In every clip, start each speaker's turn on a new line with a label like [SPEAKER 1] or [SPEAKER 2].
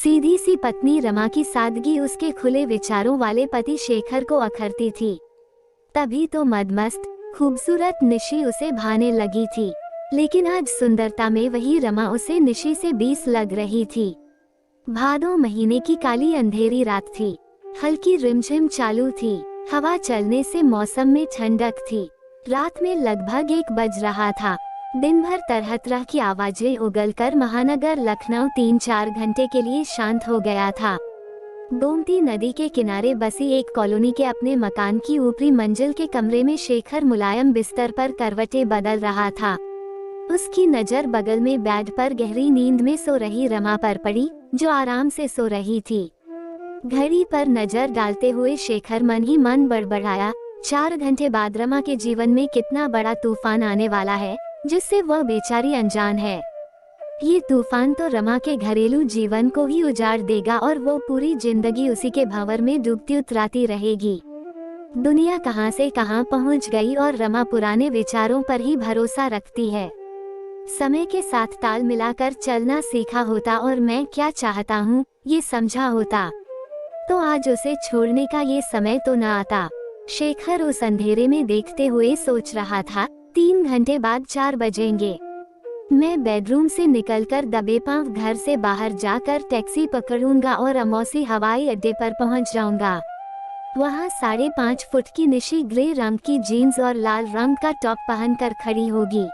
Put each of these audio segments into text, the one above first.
[SPEAKER 1] सीधी सी पत्नी रमा की सादगी उसके खुले विचारों वाले पति शेखर को अखरती थी। तभी तो मदमस्त खूबसूरत निशी उसे भाने लगी थी, लेकिन आज सुंदरता में वही रमा उसे निशी से 20 लग रही थी। भादों महीने की काली अंधेरी रात थी। हल्की रिमझिम चालू थी। हवा चलने से मौसम में ठंडक थी। रात में लगभग 1 बज रहा था। दिन भर तरह तरह की आवाजें उगलकर महानगर लखनऊ 3-4 घंटे के लिए शांत हो गया था। गोमती नदी के किनारे बसी एक कॉलोनी के अपने मकान की ऊपरी मंजिल के कमरे में शेखर मुलायम बिस्तर पर करवटें बदल रहा था। उसकी नजर बगल में बेड पर गहरी नींद में सो रही रमा पर पड़ी, जो आराम से सो रही थी। घड़ी पर नजर डालते हुए शेखर मन ही मन बड़बड़ाया, 4 घंटे बाद रमा के जीवन में कितना बड़ा तूफान आने वाला है, जिससे वह बेचारी अनजान है। ये तूफान तो रमा के घरेलू जीवन को ही उजाड़ देगा और वो पूरी जिंदगी उसी के भंवर में डूबती उतराती रहेगी। दुनिया कहां से कहां पहुंच गई और रमा पुराने विचारों पर ही भरोसा रखती है। समय के साथ ताल मिलाकर चलना सीखा होता और मैं क्या चाहता हूँ ये समझा होता, तो आज उसे छोड़ने का ये समय तो न आता। शेखर उस अंधेरे में देखते हुए सोच रहा था, 3 घंटे बाद 4 बजेंगे। मैं बेडरूम से निकलकर दबे पांव घर से बाहर जाकर टैक्सी पकड़ूंगा और अमौसी हवाई अड्डे पर पहुंच जाऊंगा। वहां 5.5 फुट की निशी ग्रे रंग की जीन्स और लाल रंग का टॉप पहनकर खड़ी होगी।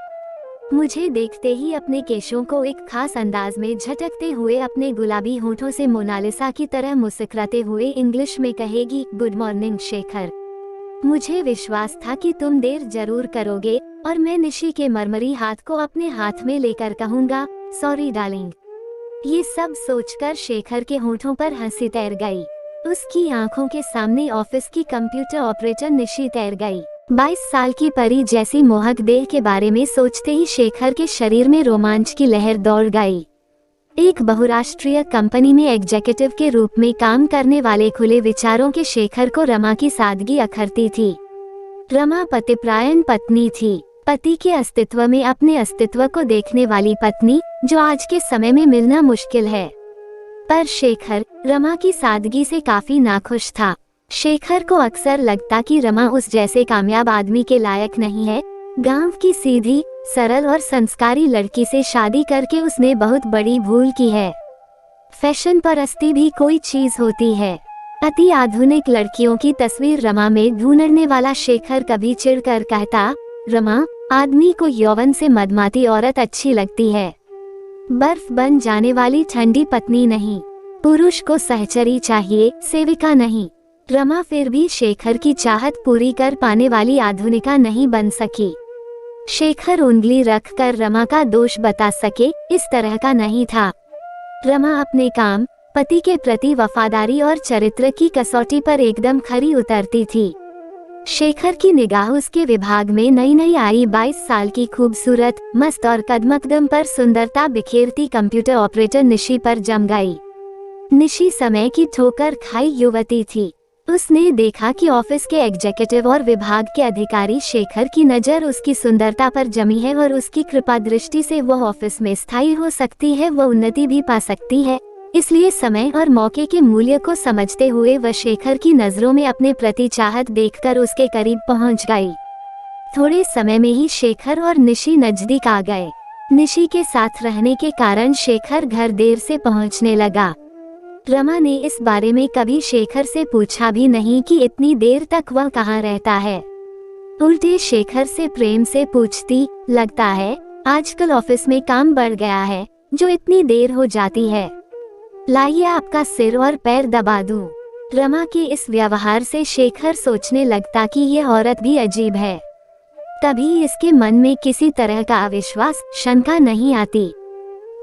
[SPEAKER 1] मुझे देखते ही अपने केशों को एक खास अंदाज में झटकते हुए अपने गुलाबी होठों से मोनालिसा की तरह मुस्कुराते हुए इंग्लिश में कहेगी, गुड मॉर्निंग शेखर। मुझे विश्वास था कि तुम देर जरूर करोगे और मैं निशी के मरमरी हाथ को अपने हाथ में लेकर कहूँगा, सॉरी डार्लिंग। ये सब सोचकर शेखर के होठों पर हंसी तैर गई। उसकी आंखों के सामने ऑफिस की कंप्यूटर ऑपरेटर निशी तैर गई। 22 साल की परी जैसी मोहक देह के बारे में सोचते ही शेखर के शरीर में रोमांच की लहर दौड़ गई। एक बहुराष्ट्रीय कंपनी में एग्जीक्यूटिव के रूप में काम करने वाले खुले विचारों के शेखर को रमा की सादगी अखरती थी। रमा पतिपरायण पत्नी थी, पति के अस्तित्व में अपने अस्तित्व को देखने वाली पत्नी, जो आज के समय में मिलना मुश्किल है। पर शेखर रमा की सादगी से काफी नाखुश था। शेखर को अक्सर लगता कि रमा उस जैसे कामयाब आदमी के लायक नहीं है। गांव की सीधी, सरल और संस्कारी लड़की से शादी करके उसने बहुत बड़ी भूल की है। फैशन परस्ती भी कोई चीज होती है। अति आधुनिक लड़कियों की तस्वीर रमा में ढूंढने वाला शेखर कभी चिढ़कर कहता, रमा, आदमी को यौवन से मदमाती औरत अच्छी लगती है, बर्फ बन जाने वाली ठंडी पत्नी नहीं। पुरुष को सहचरी चाहिए, सेविका नहीं। रमा फिर भी शेखर की चाहत पूरी कर पाने वाली आधुनिका नहीं बन सकी। शेखर उंगली रखकर रमा का दोष बता सके, इस तरह का नहीं था। रमा अपने काम, पति के प्रति वफादारी और चरित्र की कसौटी पर एकदम खरी उतरती थी। शेखर की निगाह उसके विभाग में नई नई आई 22 साल की खूबसूरत, मस्त और कदमकदम पर सुंदरता बिखेरती कंप्यूटर ऑपरेटर निशी पर जम गई। निशी समय की ठोकर खाई युवती थी। उसने देखा कि ऑफिस के एग्जीक्यूटिव और विभाग के अधिकारी शेखर की नज़र उसकी सुंदरता पर जमी है और उसकी कृपा दृष्टि से वह ऑफिस में स्थायी हो सकती है, वह उन्नति भी पा सकती है। इसलिए समय और मौके के मूल्य को समझते हुए वह शेखर की नज़रों में अपने प्रति चाहत देखकर उसके करीब पहुंच गई। थोड़े समय में ही शेखर और निशी नजदीक आ गए। निशी के साथ रहने के कारण शेखर घर देर से पहुंचने लगा। रमा ने इस बारे में कभी शेखर से पूछा भी नहीं कि इतनी देर तक वह कहाँ रहता है। उल्टे शेखर से प्रेम से पूछती, लगता है आजकल ऑफिस में काम बढ़ गया है, जो इतनी देर हो जाती है। लाइए आपका सिर और पैर दबा दूं। रमा के इस व्यवहार से शेखर सोचने लगता कि यह औरत भी अजीब है। तभी इसके मन में किसी तरह का अविश्वास, शंका नहीं आती।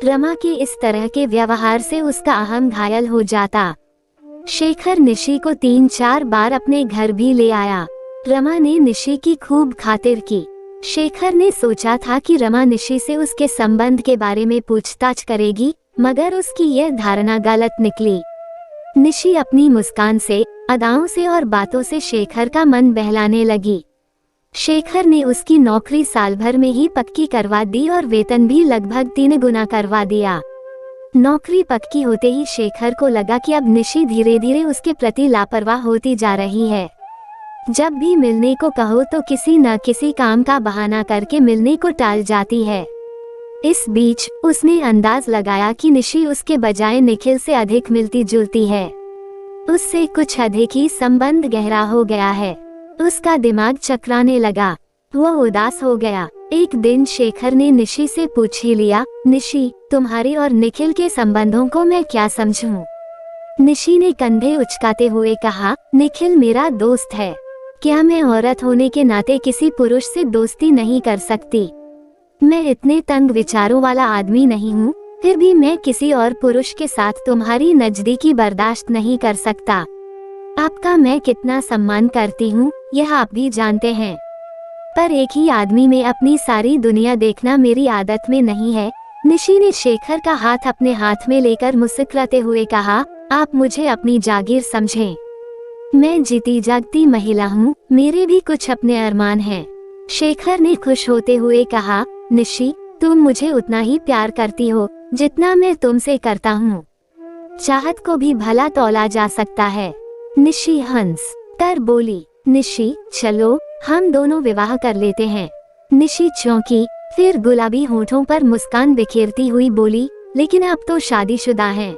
[SPEAKER 1] रमा के इस तरह के व्यवहार से उसका अहम घायल हो जाता। शेखर निशी को 3-4 बार अपने घर भी ले आया। रमा ने निशी की खूब खातिर की। शेखर ने सोचा था कि रमा निशी से उसके संबंध के बारे में पूछताछ करेगी, मगर उसकी यह धारणा गलत निकली। निशी अपनी मुस्कान से, अदाओं से और बातों से शेखर का मन बहलाने लगी। शेखर ने उसकी नौकरी साल भर में ही पक्की करवा दी और वेतन भी लगभग 3 गुना करवा दिया। नौकरी पक्की होते ही शेखर को लगा कि अब निशी धीरे धीरे उसके प्रति लापरवाह होती जा रही है। जब भी मिलने को कहो तो किसी न किसी काम का बहाना करके मिलने को टाल जाती है। इस बीच उसने अंदाज लगाया कि निशी उसके बजाय निखिल से अधिक मिलती जुलती है, उससे कुछ अधिक ही संबंध गहरा हो गया है। उसका दिमाग चकराने लगा, वह उदास हो गया। एक दिन शेखर ने निशी से पूछ ही लिया, निशी, तुम्हारे और निखिल के संबंधों को मैं क्या समझूं? निशी ने कंधे उचकाते हुए कहा, निखिल मेरा दोस्त है, क्या मैं औरत होने के नाते किसी पुरुष से दोस्ती नहीं कर सकती? मैं इतने तंग विचारों वाला आदमी नहीं हूँ, फिर भी मैं किसी और पुरुष के साथ तुम्हारी नजदीकी बर्दाश्त नहीं कर सकता। आपका मैं कितना सम्मान करती हूँ यह आप भी जानते हैं, पर एक ही आदमी में अपनी सारी दुनिया देखना मेरी आदत में नहीं है। निशी ने शेखर का हाथ अपने हाथ में लेकर मुस्कुराते हुए कहा, आप मुझे अपनी जागीर समझें, मैं जीती जागती महिला हूँ, मेरे भी कुछ अपने अरमान हैं। शेखर ने खुश होते हुए कहा, निशी, तुम मुझे उतना ही प्यार करती हो जितना मैं तुमसे करता हूँ। चाहत को भी भला तौला जा सकता है। निशी हंस कर बोली, निशी चलो हम दोनों विवाह कर लेते हैं। निशी चौंकी, फिर गुलाबी होठों पर मुस्कान बिखेरती हुई बोली, लेकिन अब तो शादीशुदा हैं।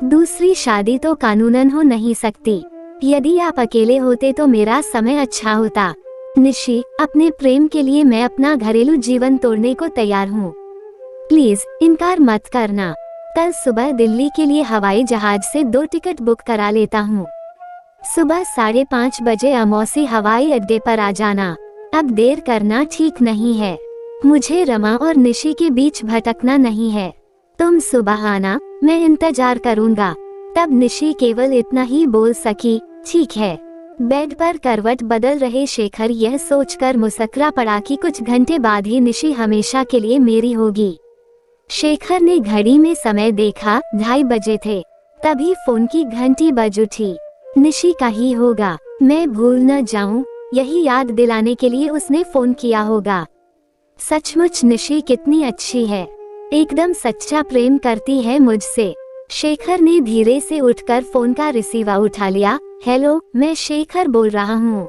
[SPEAKER 1] दूसरी शादी तो कानूनन हो नहीं सकती। यदि आप अकेले होते तो मेरा समय अच्छा होता। निशी, अपने प्रेम के लिए मैं अपना घरेलू जीवन तोड़ने को तैयार हूँ, प्लीज इनकार मत करना। कल सुबह दिल्ली के लिए हवाई जहाज से 2 टिकट बुक करा लेता हूँ। सुबह 5:30 बजे अमौसी हवाई अड्डे पर आ जाना। अब देर करना ठीक नहीं है, मुझे रमा और निशी के बीच भटकना नहीं है। तुम सुबह आना, मैं इंतजार करूँगा। तब निशी केवल इतना ही बोल सकी, ठीक है। बेड पर करवट बदल रहे शेखर यह सोचकर मुस्कुरा पड़ा कि कुछ घंटे बाद ही निशी हमेशा के लिए मेरी होगी। शेखर ने घड़ी में समय देखा, 2:30 बजे थे। तभी फोन की घंटी बज उठी। निशी का ही होगा, मैं भूल न जाऊं, यही याद दिलाने के लिए उसने फोन किया होगा। सचमुच निशी कितनी अच्छी है, एकदम सच्चा प्रेम करती है मुझसे। शेखर ने धीरे से उठकर फोन का रिसीवर उठा लिया। हेलो, मैं शेखर बोल रहा हूँ।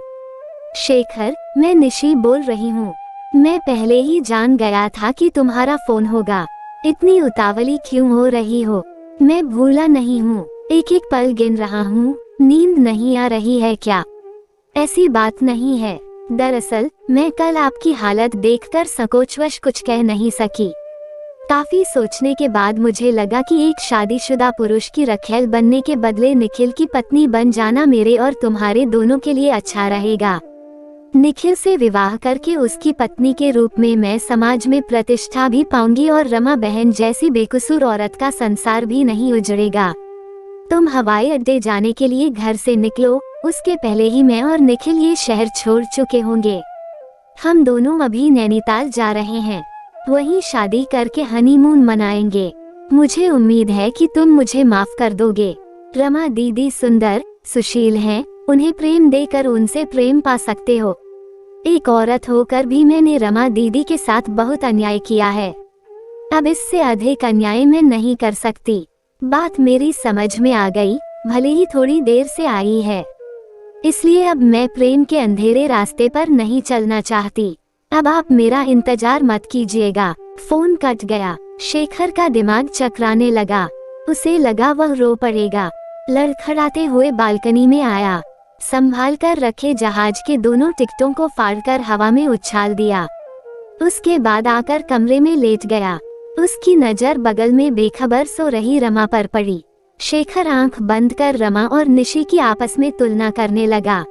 [SPEAKER 1] शेखर, मैं निशी बोल रही हूँ। मैं पहले ही जान गया था कि तुम्हारा फोन होगा, इतनी उतावली क्यों हो रही हो? मैं भूला नहीं हूँ, एक एक पल गिन रहा हूँ। नींद नहीं आ रही है क्या? ऐसी बात नहीं है, दरअसल मैं कल आपकी हालत देखकर संकोचवश कुछ कह नहीं सकी। काफी सोचने के बाद मुझे लगा कि एक शादीशुदा पुरुष की रखेल बनने के बदले निखिल की पत्नी बन जाना मेरे और तुम्हारे दोनों के लिए अच्छा रहेगा। निखिल से विवाह करके उसकी पत्नी के रूप में मैं समाज में प्रतिष्ठा भी पाऊंगी और रमा बहन जैसी बेकसूर औरत का संसार भी नहीं उजड़ेगा। तुम हवाई अड्डे जाने के लिए घर से निकलो, उसके पहले ही मैं और निखिल ये शहर छोड़ चुके होंगे। हम दोनों अभी नैनीताल जा रहे हैं, वहीं शादी करके हनीमून मनाएंगे। मुझे उम्मीद है कि तुम मुझे माफ कर दोगे। रमा दीदी सुंदर, सुशील हैं, उन्हें प्रेम देकर उनसे प्रेम पा सकते हो। एक औरत होकर भी मैंने रमा दीदी के साथ बहुत अन्याय किया है, अब इससे अधिक अन्याय मैं नहीं कर सकती। बात मेरी समझ में आ गई, भले ही थोड़ी देर से आई है, इसलिए अब मैं प्रेम के अंधेरे रास्ते पर नहीं चलना चाहती। अब आप मेरा इंतजार मत कीजिएगा। फोन कट गया। शेखर का दिमाग चकराने लगा, उसे लगा वह रो पड़ेगा। लड़खड़ाते हुए बालकनी में आया, संभाल कर रखे जहाज के दोनों टिकटों को फाड़कर हवा में उछाल दिया। उसके बाद आकर कमरे में लेट गया। उसकी नजर बगल में बेखबर सो रही रमा पर पड़ी। शेखर आंख बंद कर रमा और निशी की आपस में तुलना करने लगा।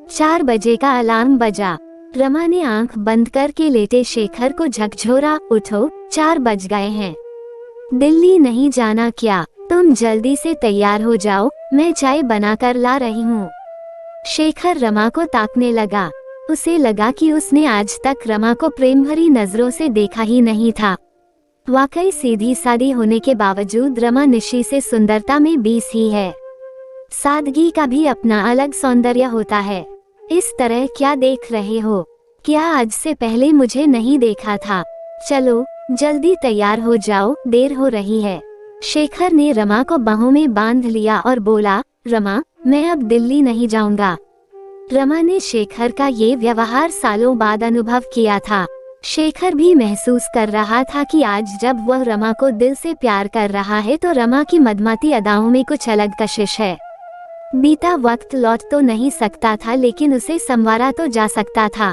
[SPEAKER 1] 4 बजे का अलार्म बजा। रमा ने आंख बंद करके लेटे शेखर को झकझोरा, उठो, 4 बज गए हैं। दिल्ली नहीं जाना क्या? तुम जल्दी से तैयार हो जाओ, मैं चाय बनाकर ला रही हूँ। शेखर रमा को ताकने लगा। उसे लगा कि उसने आज तक रमा को प्रेम भरी नजरों से देखा ही नहीं था। वाकई सीधी सादी होने के बावजूद रमा निशी से सुंदरता में 20 ही है। सादगी का भी अपना अलग सौंदर्य होता है। इस तरह क्या देख रहे हो? क्या आज से पहले मुझे नहीं देखा था? चलो जल्दी तैयार हो जाओ, देर हो रही है। शेखर ने रमा को बाहों में बांध लिया और बोला, रमा, मैं अब दिल्ली नहीं जाऊंगा। रमा ने शेखर का ये व्यवहार सालों बाद अनुभव किया था। शेखर भी महसूस कर रहा था कि आज जब वह रमा को दिल से प्यार कर रहा है तो रमा की मदमाती अदाओं में कुछ अलग कशिश है। बीता वक्त लौट तो नहीं सकता था, लेकिन उसे संवारा तो जा सकता था।